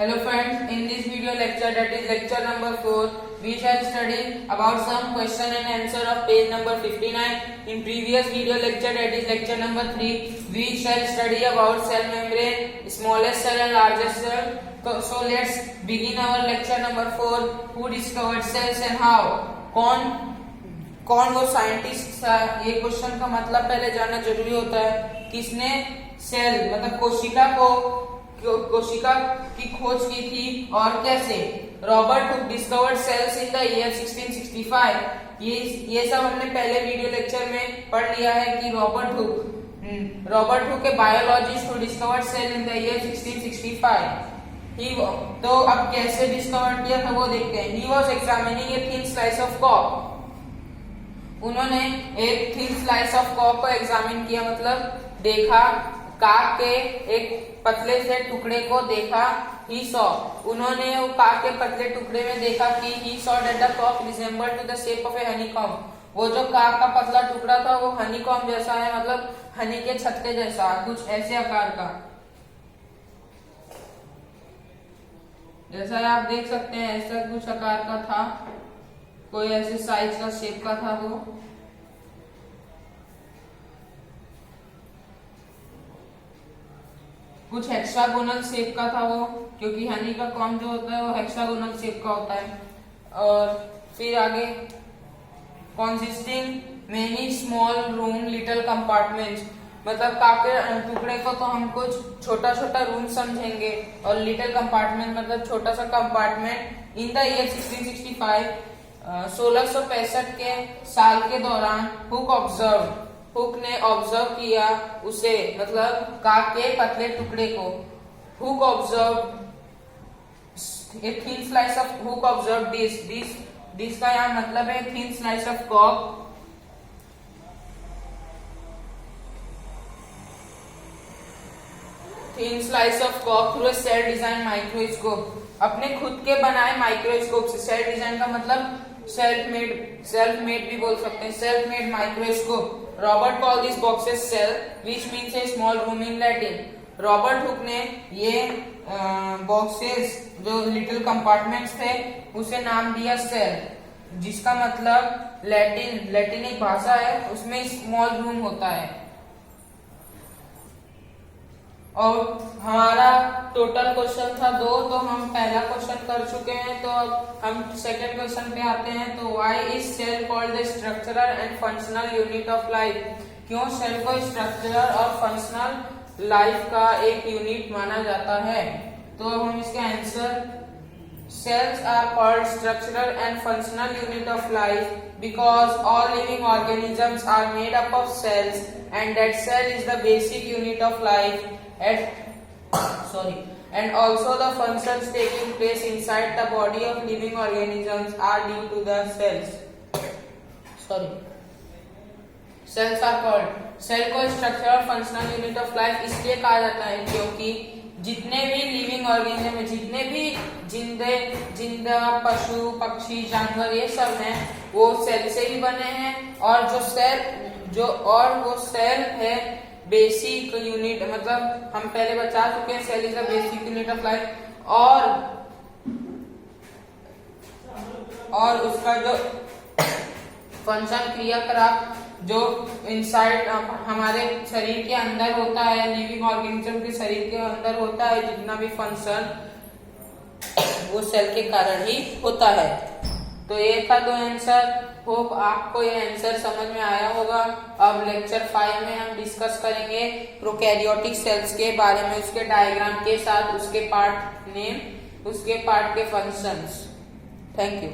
Hello friends, in this video lecture, that is lecture number 4, we shall study about some question and answer of page number 59. In previous video lecture, that is lecture number 3, we shall study about cell membrane, smallest cell and largest cell. So let's begin our lecture number 4. Who discovered cells and how? कौन वो scientist था? ये question का मतलब पहले जानना जरूरी होता है। किसने सेल मतलब कोशिका की खोज की थी और कैसे? Robert Hooke discovered cells in the year 1665। ये सब हमने पहले वीडियो लेक्चर में पढ़ लिया है कि रॉबर्ट हुक के biologist who discovered cell in the year 1665। तो अब कैसे डिस्कवर किया था वो देखते हैं। He was examining a thin slice of कॉक। उन्होंने एक थिन स्लाइस ऑफ कॉक को एग्जामिन किया, मतलब देखा, काक के एक पतले से टुकड़े को देखा। ही सॉ, उन्होंने वो काक के पतले टुकड़े में देखा कि ही सॉ दैट द कॉक resembled to the shape of a honeycomb. वो जो काक का पतला टुकड़ा था वो हनीकॉम्ब जैसा है, मतलब हनी के छत्ते जैसा, कुछ ऐसे आकार का। जैसा आप देख सकते हैं ऐसा कुछ आकार का था, कोई ऐसे साइज का शेप का था वो। कुछ हेक्सागोनल शेप का था वो, क्योंकि हनी का कॉम्ब जो होता है वो हेक्सागोनल शेप का होता है। और फिर आगे consisting many small room little compartments, मतलब काके टुकड़े को तो हम कुछ छोटा छोटा रूम समझेंगे और लिटिल कंपार्टमेंट मतलब छोटा सा कंपार्टमेंट। इन द ईयर 1665 1665 के साल के दौरान हुक ने ऑब्जर्व किया उसे, मतलब काक के पतले टुकड़े को। Hook observe a thin slice of hook observe this का यहाँ मतलब है thin slice of Kock. Thin slice of Kock through a cell design microscope. अपने खुद के बनाए माइक्रोस्कोप से। सेल डिजाइन का मतलब सेल्फ मेड भी बोल सकते हैं, self made microscope. Robert call this boxes cell which means a small room in Latin. Robert Hooke ने ये बॉक्सेस जो लिटिल कंपार्टमेंट्स थे उसे नाम दिया सेल, जिसका मतलब लैटिन एक भाषा है, उसमें स्मॉल रूम होता है। और हमारा टोटल क्वेश्चन था 2, तो हम पहला क्वेश्चन कर चुके हैं, तो अब हम सेकंड क्वेश्चन पे आते हैं। तो why is cell called the structural and functional unit of life? क्यों सेल को स्ट्रक्चरल और फंक्शनल लाइफ का एक यूनिट माना जाता है? तो हम इसके answer, cells are called structural and functional unit of life because all living organisms are made up of cells and that cell is the basic unit of life. And also the functions taking place inside the body of living organisms are due to the cells. Cells are called, cell को structural functional unit of life इसलिए कहा जाता है क्योंकि जितने भी living organism है, जितने भी जिंदा पशु पक्षी जानवर ये सब हैं वो सेल से ही बने हैं। और वो सेल है बेसिक यूनिट, मतलब हम पहले बता चुके हैं cell is the basic unit of life. और उसका जो फंक्शन क्रियाकलाप जो इनसाइड हमारे शरीर के अंदर होता है, लिविंग ऑर्गेनिज्म के शरीर के अंदर होता है, जितना भी फंक्शन वो सेल के कारण ही होता है। तो ये था तो आंसर। होप आपको ये आंसर समझ में आया होगा। अब लेक्चर 5 में हम डिस्कस करेंगे प्रोकैरियोटिक सेल्स के बारे में, उसके डायग्राम के साथ, उसके पार्ट नेम, उसके पार्ट के फंक्शंस। Thank you.